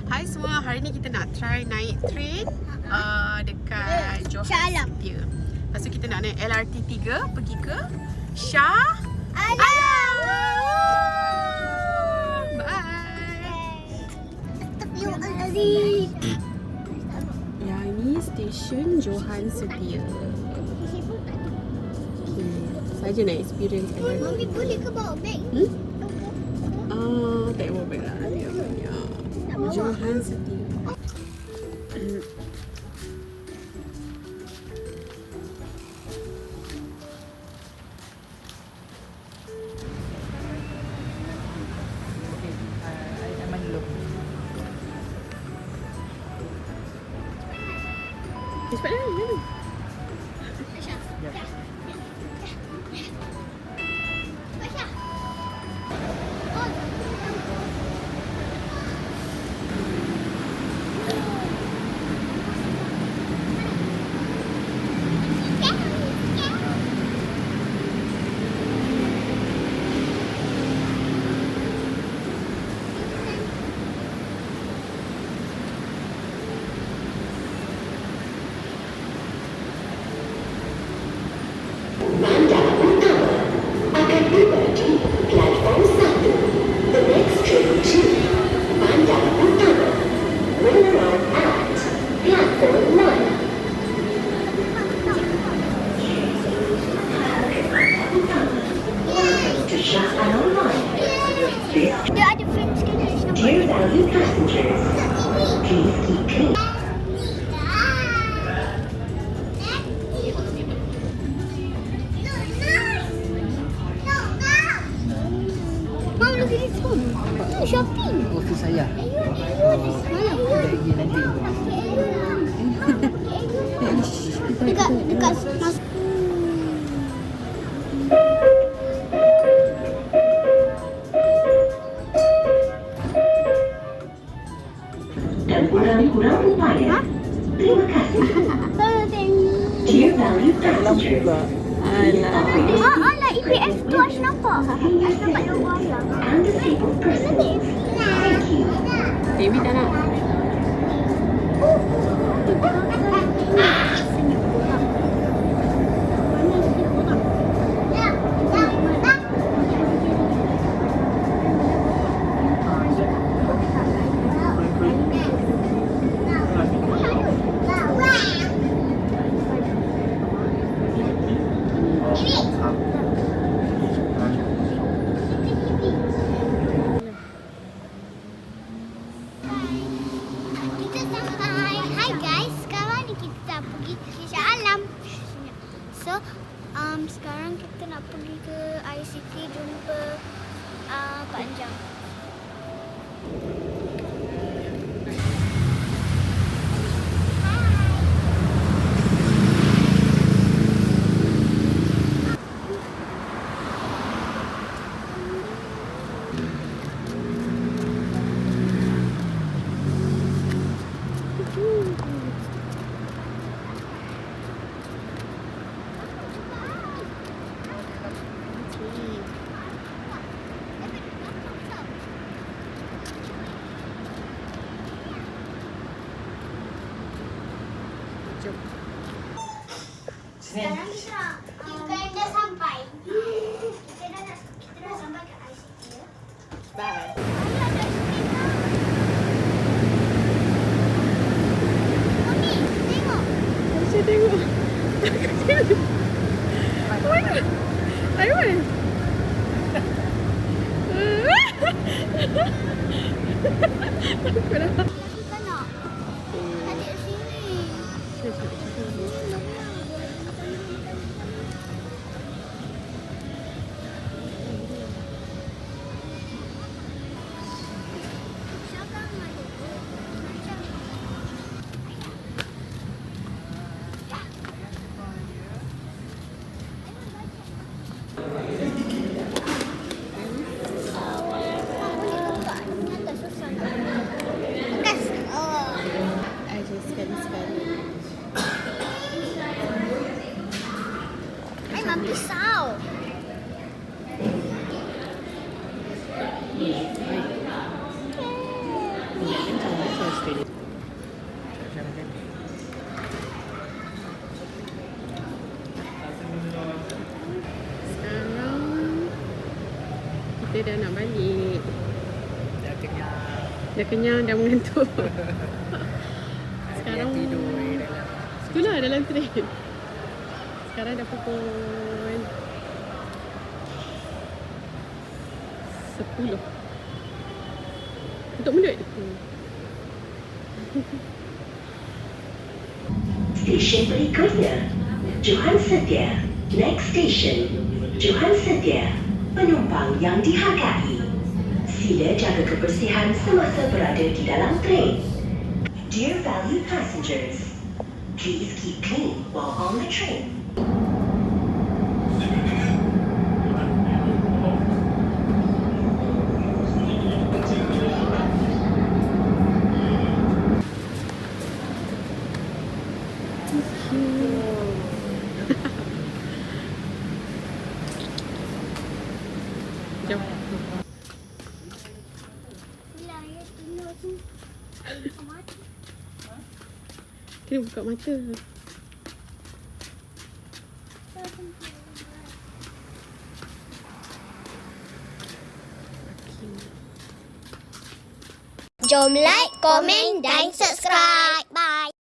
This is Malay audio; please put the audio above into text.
Hai semua, hari ni kita nak try naik train dekat Johor City. Lepas tu kita nak naik LRT 3 pergi ke Shah Alam. Bye. Yang ini stesen Johan Setia. Saja nak experience LRT. Mami boleh ke bawa beg? Tak bawa beg lah. Dia punya Johan Setia. Cepat dah, mana? Dia ada friends kena. Dear valued passengers, please keep clean. Mom, look at this one. Shopping. Office saya. Dekat mas. Dan kurang-kurang upaya. Terima kasih. Dear valued passengers, please operate Alah, EPS tu Ash nampak. Ash nampak logo ayah. and disabled persons. Thank you. Baby tak nak. Kita sampai. Hai guys, sekarang ni kita pergi ke Shah Alam. So, sekarang kita nak pergi ke ICT jumpa Pak Anjang. Sekarang kita dah sampai. Kita dah sampai ke ICT ya. Bye. Mami, tengok. Saya tengok. Mana? Ayo mana? Aku dah. Kita nak. Tadi kat sini. Okey. Sekarang kita dah nak balik. Dah kenyang. Dah kenyang, dah mengantuk. Sekarang Dia tidur dalam. itulah dalam train. Sekarang dah pukul 10. Untuk mulut. Stesen berikutnya, Johan Setia. Next station, Johan Setia. Penumpang yang dihargai, sila jaga kebersihan semasa berada di dalam train. Dear valued passengers, please keep clean while on the train. Jom. Bila ayah tengok tu, ayah buka mata. Kena buka mata. Jom like, komen dan subscribe.